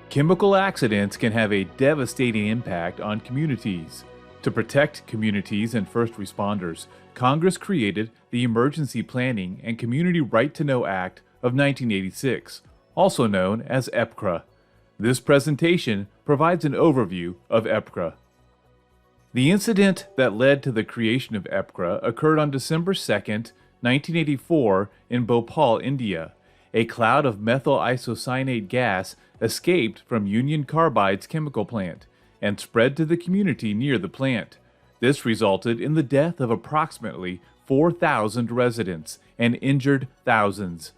Chemical accidents can have a devastating impact on communities. To protect communities and first responders, Congress created the Emergency Planning and Community Right to Know Act of 1986, also known as EPCRA. This presentation provides an overview of EPCRA. The incident that led to the creation of EPCRA occurred on December 2, 1984 in Bhopal, India. A cloud of methyl isocyanate gas escaped from Union Carbide's chemical plant and spread to the community near the plant. This resulted in the death of approximately 4,000 residents and injured thousands.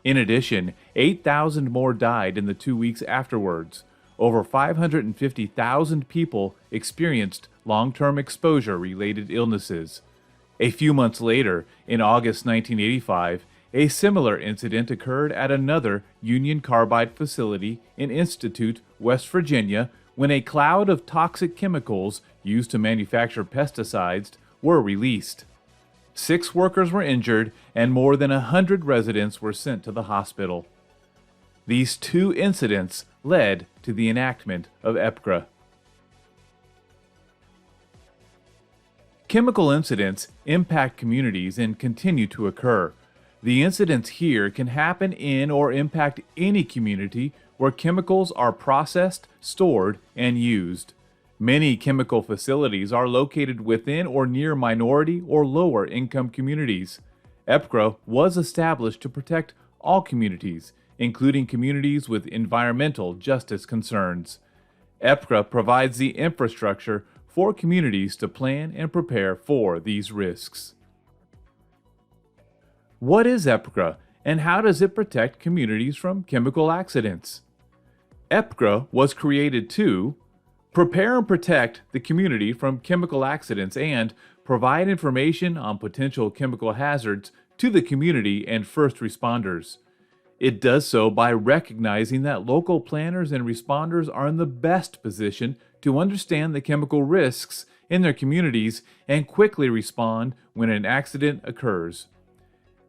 In addition, 8,000 more died in the 2 weeks afterwards. Over 550,000 people experienced long-term exposure-related illnesses. A few months later, in August 1985, a similar incident occurred at another Union Carbide facility in Institute, West Virginia, when a cloud of toxic chemicals used to manufacture pesticides were released. 6 workers were injured and more than 100 residents were sent to the hospital. These 2 incidents led to the enactment of EPCRA. Chemical incidents impact communities and continue to occur. The incidents here can happen in or impact any community where chemicals are processed, stored, and used. Many chemical facilities are located within or near minority or lower income communities. EPCRA was established to protect all communities, including communities with environmental justice concerns. EPCRA provides the infrastructure for communities to plan and prepare for these risks. What is EPCRA and how does it protect communities from chemical accidents? EPCRA was created to prepare and protect the community from chemical accidents and provide information on potential chemical hazards to the community and first responders. It does so by recognizing that local planners and responders are in the best position to understand the chemical risks in their communities and quickly respond when an accident occurs.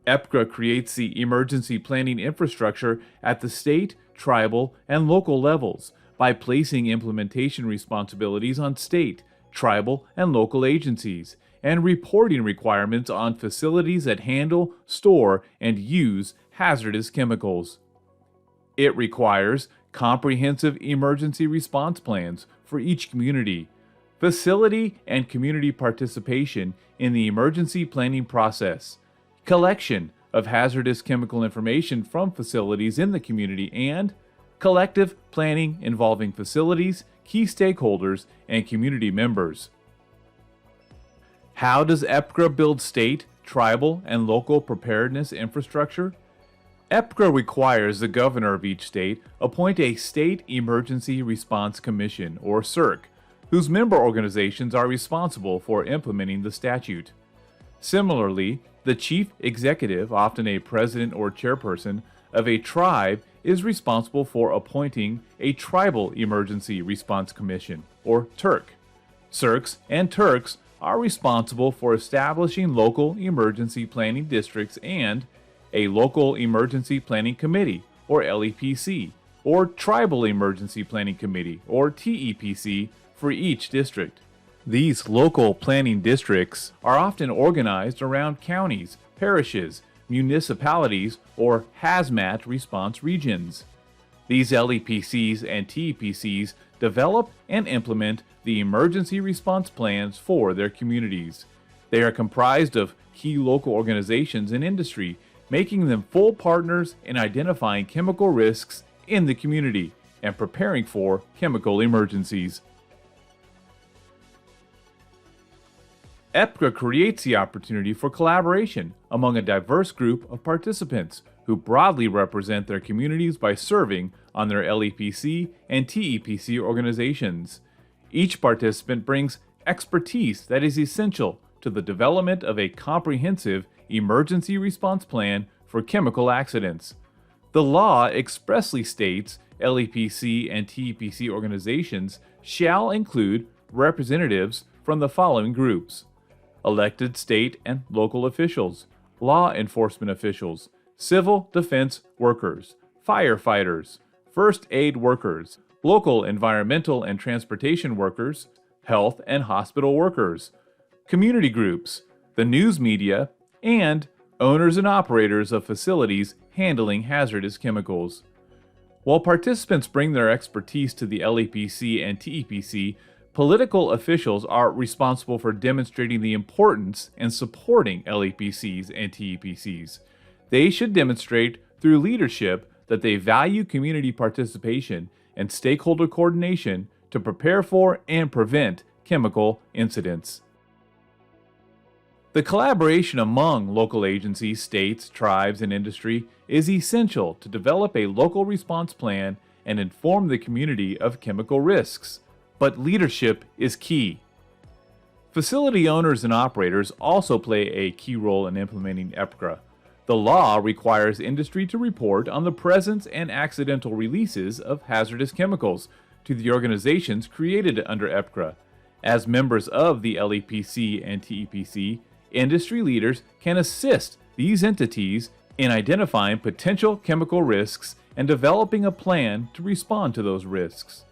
EPCRA creates the emergency planning infrastructure at the state, tribal, and local levels by placing implementation responsibilities on state, tribal, and local agencies, and reporting requirements on facilities that handle, store, and use hazardous chemicals. It requires comprehensive emergency response plans for each community, facility and community participation in the emergency planning process, collection of hazardous chemical information from facilities in the community, and collective planning involving facilities, key stakeholders, and community members. How does EPCRA build state, tribal, and local preparedness infrastructure? EPCRA requires the governor of each state appoint a State Emergency Response Commission, or SERC, whose member organizations are responsible for implementing the statute. Similarly, the chief executive, often a president or chairperson, of a tribe is responsible for appointing a Tribal Emergency Response Commission, or TERC. SERCs and TERCs are responsible for establishing local emergency planning districts and a Local Emergency Planning Committee, or LEPC, or Tribal Emergency Planning Committee, or TEPC, for each district. These local planning districts are often organized around counties, parishes, municipalities, or hazmat response regions. These LEPCs and TEPCs develop and implement the emergency response plans for their communities. They are comprised of key local organizations and industry, making them full partners in identifying chemical risks in the community and preparing for chemical emergencies. EPCRA creates the opportunity for collaboration among a diverse group of participants who broadly represent their communities by serving on their LEPC and TEPC organizations. Each participant brings expertise that is essential to the development of a comprehensive emergency response plan for chemical accidents. The law expressly states LEPC and TEPC organizations shall include representatives from the following groups: elected state and local officials, law enforcement officials, civil defense workers, firefighters, first aid workers, local environmental and transportation workers, health and hospital workers, community groups, the news media, and owners and operators of facilities handling hazardous chemicals. While participants bring their expertise to the LEPC and TEPC, political officials are responsible for demonstrating the importance and supporting LEPCs and TEPCs. They should demonstrate through leadership that they value community participation and stakeholder coordination to prepare for and prevent chemical incidents. The collaboration among local agencies, states, tribes, and industry is essential to develop a local response plan and inform the community of chemical risks. But leadership is key. Facility owners and operators also play a key role in implementing EPCRA. The law requires industry to report on the presence and accidental releases of hazardous chemicals to the organizations created under EPCRA. As members of the LEPC and TEPC, industry leaders can assist these entities in identifying potential chemical risks and developing a plan to respond to those risks.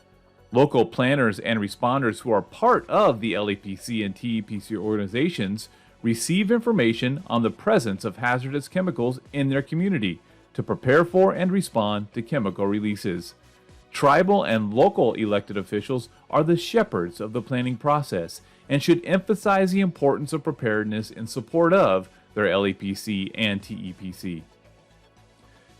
Local planners and responders who are part of the LEPC and TEPC organizations receive information on the presence of hazardous chemicals in their community to prepare for and respond to chemical releases. Tribal and local elected officials are the shepherds of the planning process and should emphasize the importance of preparedness in support of their LEPC and TEPC.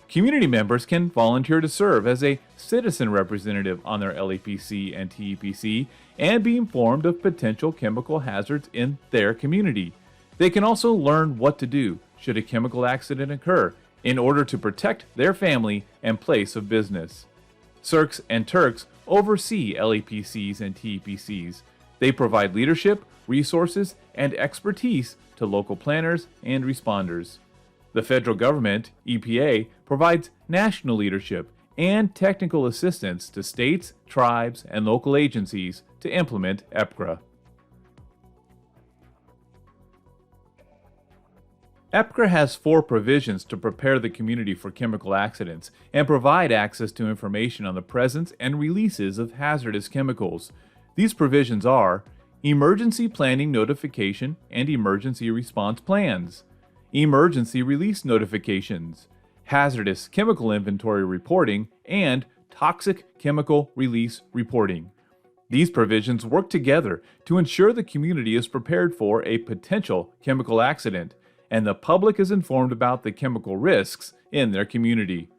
Community members can volunteer to serve as a citizen representative on their LEPC and TEPC and be informed of potential chemical hazards in their community. They can also learn what to do should a chemical accident occur in order to protect their family and place of business. CERCs and TERCs oversee LEPCs and TEPCs. They provide leadership, resources, and expertise to local planners and responders. The federal government, EPA, provides national leadership and technical assistance to states, tribes, and local agencies to implement EPCRA. EPCRA has 4 provisions to prepare the community for chemical accidents and provide access to information on the presence and releases of hazardous chemicals. These provisions are emergency planning notification and emergency response plans, emergency release notifications, hazardous chemical inventory reporting, and toxic chemical release reporting. These provisions work together to ensure the community is prepared for a potential chemical accident and the public is informed about the chemical risks in their community.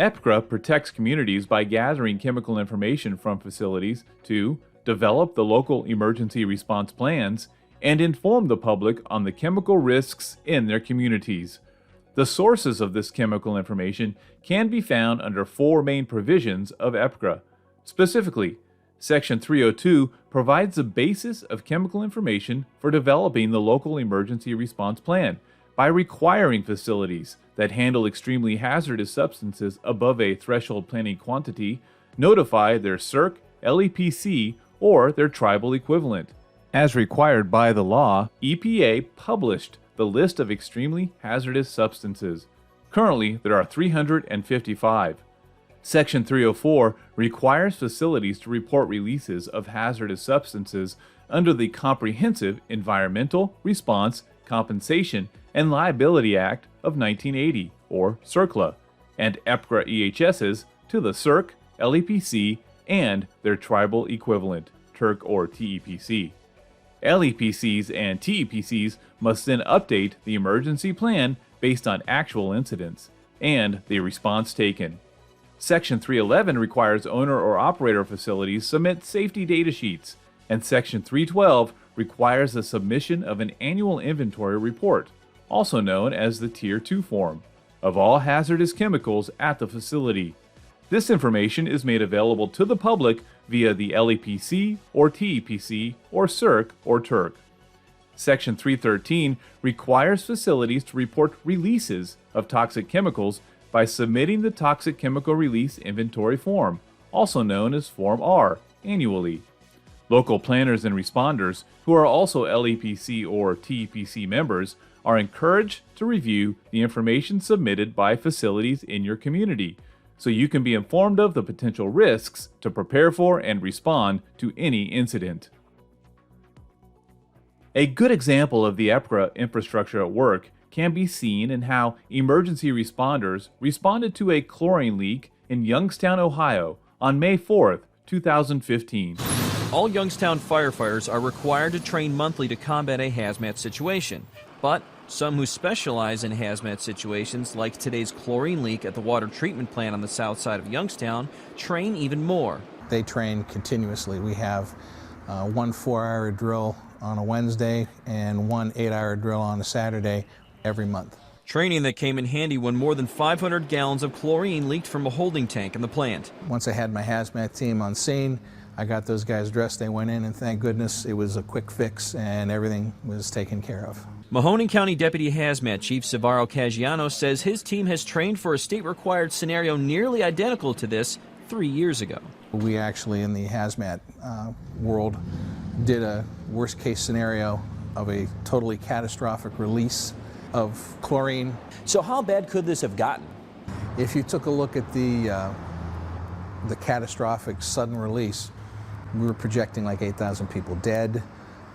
EPCRA protects communities by gathering chemical information from facilities to develop the local emergency response plans and inform the public on the chemical risks in their communities. The sources of this chemical information can be found under 4 main provisions of EPCRA. Specifically, Section 302 provides the basis of chemical information for developing the local emergency response plan by requiring facilities that handle extremely hazardous substances above a threshold planning quantity notify their CERC, LEPC, or their tribal equivalent. As required by the law, EPA published the list of extremely hazardous substances. Currently, there are 355. Section 304 requires facilities to report releases of hazardous substances under the Comprehensive Environmental Response, Compensation, and Liability Act of 1980, or CERCLA, and EPCRA EHSs to the CERC, LEPC, and their tribal equivalent, TERC or TEPC. LEPCs and TEPCs must then update the emergency plan based on actual incidents and the response taken. Section 311 requires owner or operator facilities submit safety data sheets, and Section 312 requires the submission of an annual inventory report, also known as the Tier 2 form, of all hazardous chemicals at the facility. This information is made available to the public via the LEPC or TEPC or CERC or TERC. Section 313 requires facilities to report releases of toxic chemicals by submitting the Toxic Chemical Release Inventory Form, also known as Form R, annually. Local planners and responders, who are also LEPC or TEPC members, are encouraged to review the information submitted by facilities in your community, so you can be informed of the potential risks to prepare for and respond to any incident. A good example of the EPCRA infrastructure at work can be seen in how emergency responders responded to a chlorine leak in Youngstown, Ohio on May 4, 2015. All Youngstown firefighters are required to train monthly to combat a hazmat situation, but some who specialize in hazmat situations, like today's chlorine leak at the water treatment plant on the south side of Youngstown, train even more. They train continuously. We have one 4-hour drill on a Wednesday and one 8-hour drill on a Saturday every month. Training that came in handy when more than 500 gallons of chlorine leaked from a holding tank in the plant. Once I had my hazmat team on scene, I got those guys dressed, they went in, and thank goodness it was a quick fix and everything was taken care of. Mahoning County Deputy Hazmat Chief Savaro Caggiano says his team has trained for a state-required scenario nearly identical to this 3 years ago. We actually, in the hazmat world, did a worst-case scenario of a totally catastrophic release of chlorine. So how bad could this have gotten? If you took a look at the catastrophic sudden release, we were projecting like 8,000 people dead,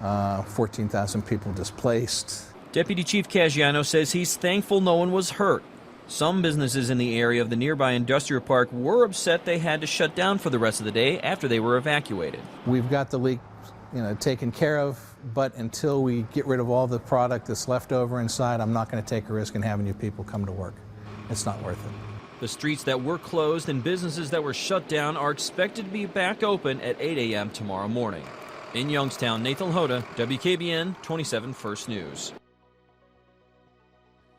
14,000 people displaced. Deputy Chief Caggiano says he's thankful no one was hurt. Some businesses in the area of the nearby industrial park were upset they had to shut down for the rest of the day after they were evacuated. We've got the leak, taken care of, but until we get rid of all the product that's left over inside, I'm not going to take a risk in having you people come to work. It's not worth it. The streets that were closed and businesses that were shut down are expected to be back open at 8 a.m. tomorrow morning. In Youngstown, Nathan Hoda, WKBN 27 First News.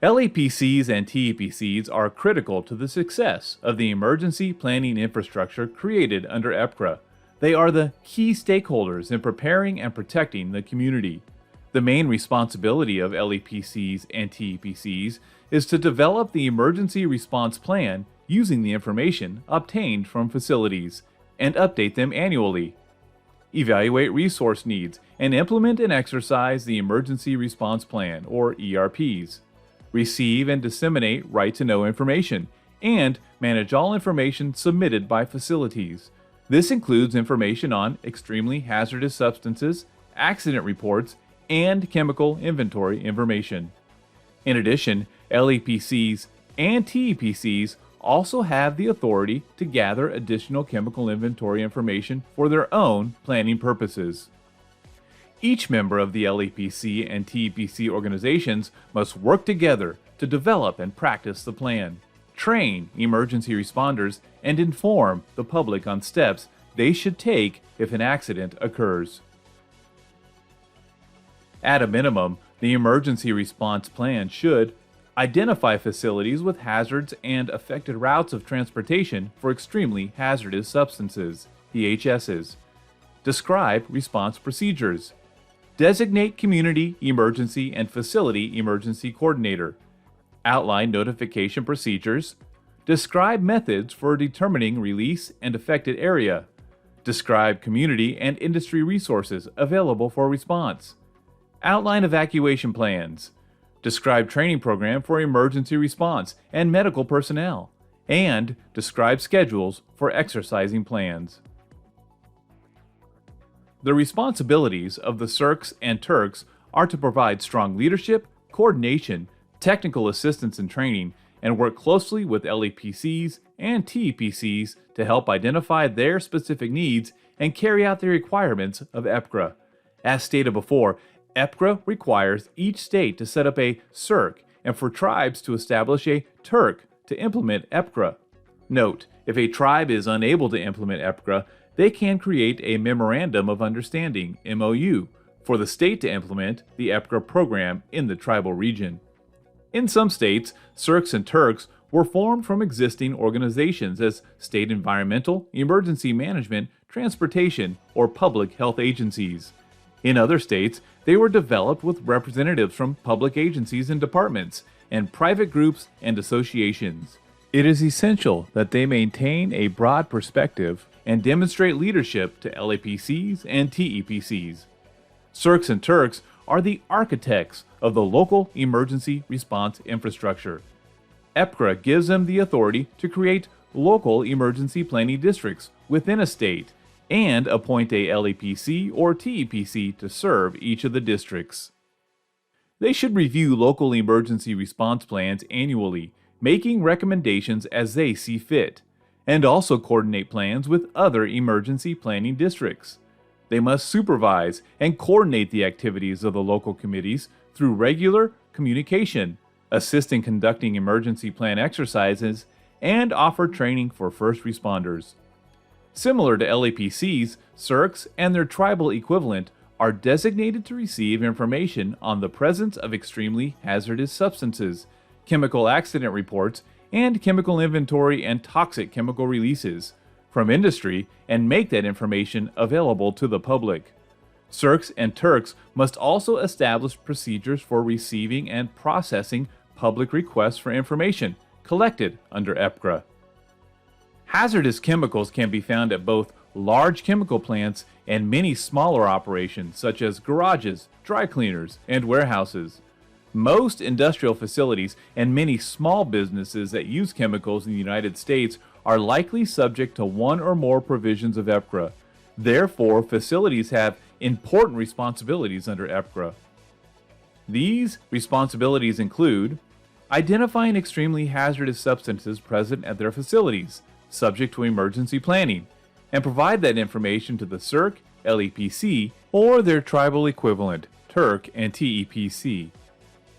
LEPCs and TEPCs are critical to the success of the emergency planning infrastructure created under EPCRA. They are the key stakeholders in preparing and protecting the community. The main responsibility of LEPCs and TEPCs is to develop the emergency response plan using the information obtained from facilities and update them annually. Evaluate resource needs and implement and exercise the emergency response plan, or ERPs. Receive and disseminate right-to-know information, and manage all information submitted by facilities. This includes information on extremely hazardous substances, accident reports, and chemical inventory information. In addition, LEPCs and TEPCs also have the authority to gather additional chemical inventory information for their own planning purposes. Each member of the LEPC and TEPC organizations must work together to develop and practice the plan, train emergency responders, and inform the public on steps they should take if an accident occurs. At a minimum, the emergency response plan should identify facilities with hazards and affected routes of transportation for extremely hazardous substances, EHSs, describe response procedures, designate community emergency and facility emergency coordinator, outline notification procedures, describe methods for determining release and affected area, describe community and industry resources available for response, outline evacuation plans, describe training program for emergency response and medical personnel, and describe schedules for exercising plans. The responsibilities of the CERCs and TERCs are to provide strong leadership, coordination, technical assistance and training, and work closely with LEPCs and TEPCs to help identify their specific needs and carry out the requirements of EPCRA. As stated before, EPCRA requires each state to set up a CERC and for tribes to establish a TERC to implement EPCRA. Note, if a tribe is unable to implement EPCRA, they can create a Memorandum of Understanding, MOU, for the state to implement the EPCRA program in the tribal region. In some states, CERCs and TERCs were formed from existing organizations as state environmental, emergency management, transportation, or public health agencies. In other states, they were developed with representatives from public agencies and departments, and private groups and associations. It is essential that they maintain a broad perspective and demonstrate leadership to LEPCs and TEPCs. CERCs and TERCs are the architects of the local emergency response infrastructure. EPCRA gives them the authority to create local emergency planning districts within a state and appoint a LEPC or TEPC to serve each of the districts. They should review local emergency response plans annually, making recommendations as they see fit, and also coordinate plans with other emergency planning districts. They must supervise and coordinate the activities of the local committees through regular communication, assist in conducting emergency plan exercises, and offer training for first responders. Similar to LAPCs, CERCs and their tribal equivalent are designated to receive information on the presence of extremely hazardous substances, chemical accident reports, and chemical inventory and toxic chemical releases from industry and make that information available to the public. CERCs and TERCs must also establish procedures for receiving and processing public requests for information collected under EPCRA. Hazardous chemicals can be found at both large chemical plants and many smaller operations such as garages, dry cleaners, and warehouses. Most industrial facilities and many small businesses that use chemicals in the United States are likely subject to one or more provisions of EPCRA. Therefore, facilities have important responsibilities under EPCRA. These responsibilities include identifying extremely hazardous substances present at their facilities, subject to emergency planning, and provide that information to the CERC, LEPC, or their tribal equivalent, TERC and TEPC.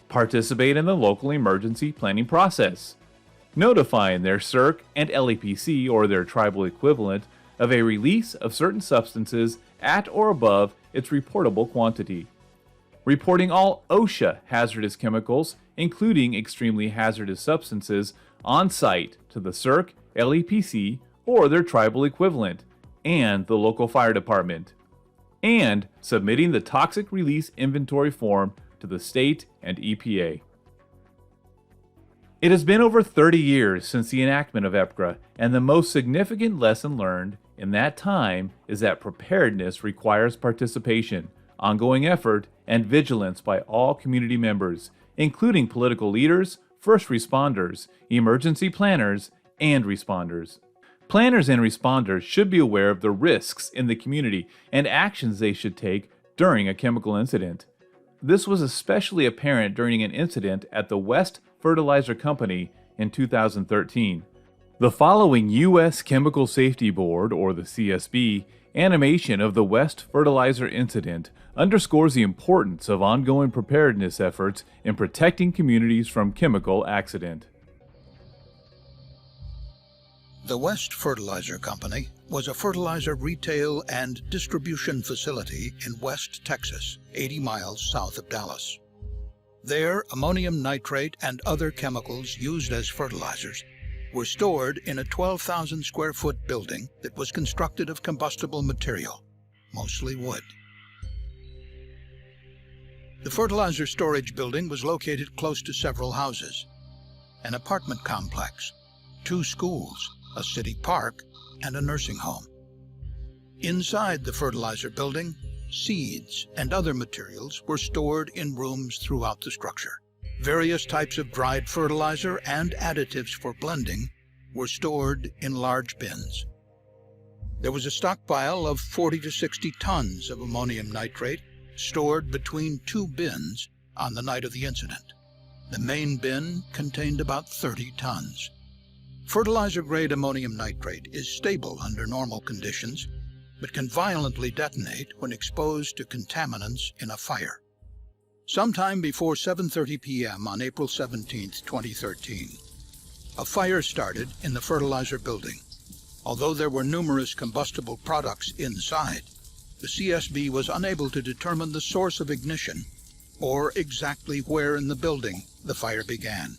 Participate in the local emergency planning process, notifying their CERC and LEPC or their tribal equivalent of a release of certain substances at or above its reportable quantity. Reporting all OSHA hazardous chemicals, including extremely hazardous substances, on site to the CERC, LEPC, or their tribal equivalent, and the local fire department. And submitting the toxic release inventory form to the state and EPA. It has been over 30 years since the enactment of EPCRA, and the most significant lesson learned in that time is that preparedness requires participation, ongoing effort, and vigilance by all community members, including political leaders, first responders, emergency planners, and responders. Planners and responders should be aware of the risks in the community and actions they should take during a chemical incident. This was especially apparent during an incident at the West Fertilizer Company in 2013. The following U.S. Chemical Safety Board, or the CSB, animation of the West Fertilizer incident underscores the importance of ongoing preparedness efforts in protecting communities from chemical accident. The West Fertilizer Company was a fertilizer retail and distribution facility in West Texas, 80 miles south of Dallas. There, ammonium nitrate and other chemicals used as fertilizers were stored in a 12,000 square foot building that was constructed of combustible material, mostly wood. The fertilizer storage building was located close to several houses, an apartment complex, 2 schools, a city park, and a nursing home. Inside the fertilizer building, seeds and other materials were stored in rooms throughout the structure. Various types of dried fertilizer and additives for blending were stored in large bins. There was a stockpile of 40 to 60 tons of ammonium nitrate stored between 2 bins on the night of the incident. The main bin contained about 30 tons. Fertilizer-grade ammonium nitrate is stable under normal conditions, but can violently detonate when exposed to contaminants in a fire. Sometime before 7:30 p.m. on April 17, 2013, a fire started in the fertilizer building. Although there were numerous combustible products inside, the CSB was unable to determine the source of ignition or exactly where in the building the fire began.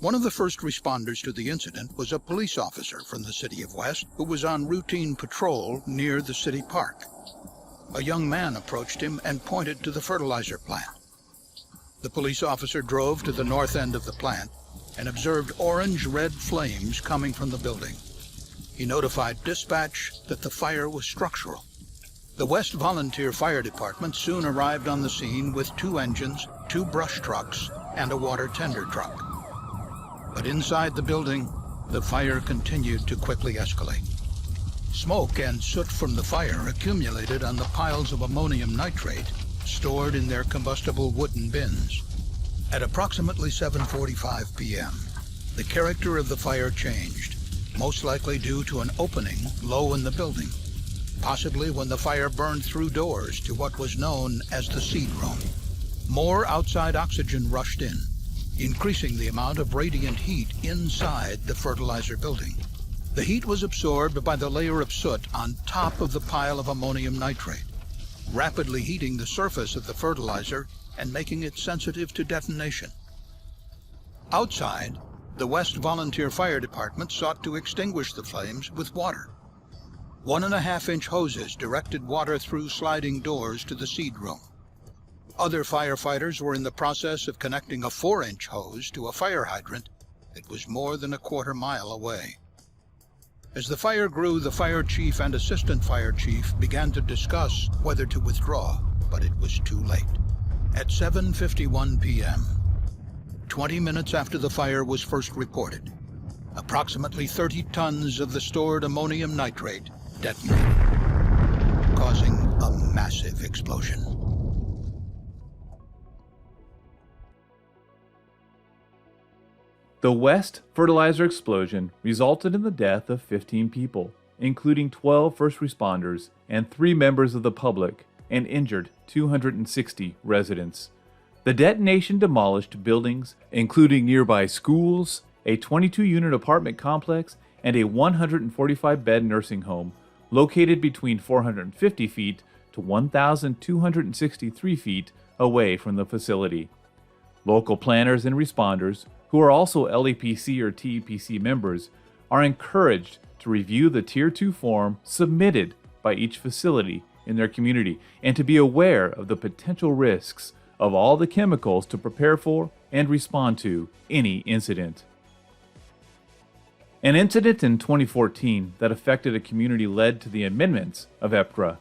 One of the first responders to the incident was a police officer from the city of West who was on routine patrol near the city park. A young man approached him and pointed to the fertilizer plant. The police officer drove to the north end of the plant and observed orange-red flames coming from the building. He notified dispatch that the fire was structural. The West Volunteer Fire Department soon arrived on the scene with 2 engines, 2 brush trucks, and a water tender truck. But inside the building, the fire continued to quickly escalate. Smoke and soot from the fire accumulated on the piles of ammonium nitrate stored in their combustible wooden bins. At approximately 7:45 p.m., the character of the fire changed, most likely due to an opening low in the building, possibly when the fire burned through doors to what was known as the seed room. More outside oxygen rushed in, increasing the amount of radiant heat inside the fertilizer building. The heat was absorbed by the layer of soot on top of the pile of ammonium nitrate, rapidly heating the surface of the fertilizer and making it sensitive to detonation. Outside, the West Volunteer Fire Department sought to extinguish the flames with water. 1.5-inch hoses directed water through sliding doors to the seed room. Other firefighters were in the process of connecting a 4-inch hose to a fire hydrant that was more than a quarter mile away. As the fire grew, the fire chief and assistant fire chief began to discuss whether to withdraw, but it was too late. At 7:51 p.m., 20 minutes after the fire was first reported, approximately 30 tons of the stored ammonium nitrate detonated, causing a massive explosion. The West fertilizer explosion resulted in the death of 15 people, including 12 first responders and 3 members of the public, and injured 260 residents. The detonation demolished buildings, including nearby schools, a 22-unit apartment complex, and a 145-bed nursing home, located between 450 feet to 1,263 feet away from the facility. Local planners and responders, who are also LEPC or TEPC members, are encouraged to review the Tier 2 form submitted by each facility in their community and to be aware of the potential risks of all the chemicals to prepare for and respond to any incident. An incident in 2014 that affected a community led to the amendments of EPCRA.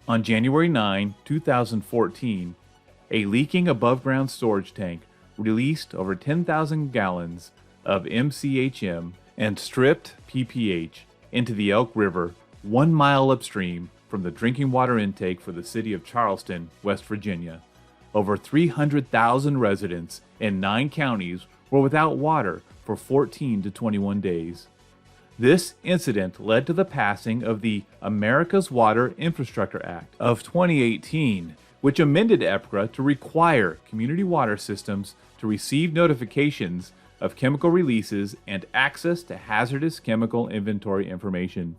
On January 9, 2014, a leaking above-ground storage tank released over 10,000 gallons of MCHM and stripped PPH into the Elk River 1 mile upstream from the drinking water intake for the city of Charleston, West Virginia. Over 300,000 residents in 9 counties were without water for 14 to 21 days. This incident led to the passing of the America's Water Infrastructure Act of 2018, which amended EPCRA to require community water systems to receive notifications of chemical releases and access to hazardous chemical inventory information.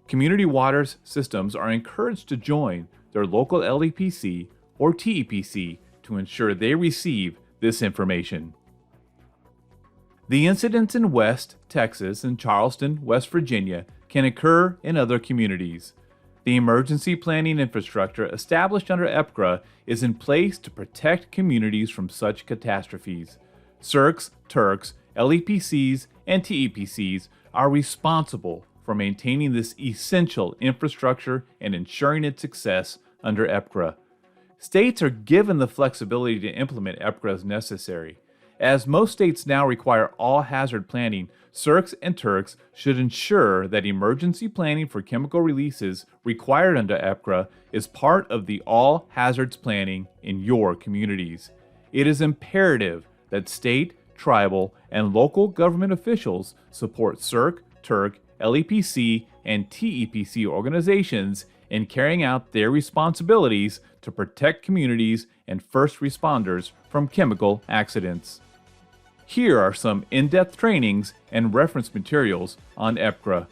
Community water systems are encouraged to join their local LEPC or TEPC to ensure they receive this information. The incidents in West Texas and Charleston, West Virginia can occur in other communities. The emergency planning infrastructure established under EPCRA is in place to protect communities from such catastrophes. CERCs, TURCs, LEPCs, and TEPCs are responsible for maintaining this essential infrastructure and ensuring its success under EPCRA. States are given the flexibility to implement EPCRA as necessary. As most states now require all hazard planning, CERCs and TURCs should ensure that emergency planning for chemical releases required under EPCRA is part of the all hazards planning in your communities. It is imperative that state, tribal, and local government officials support CERC, TURC, LEPC, and TEPC organizations in carrying out their responsibilities to protect communities and first responders from chemical accidents. Here are some in-depth trainings and reference materials on EPCRA.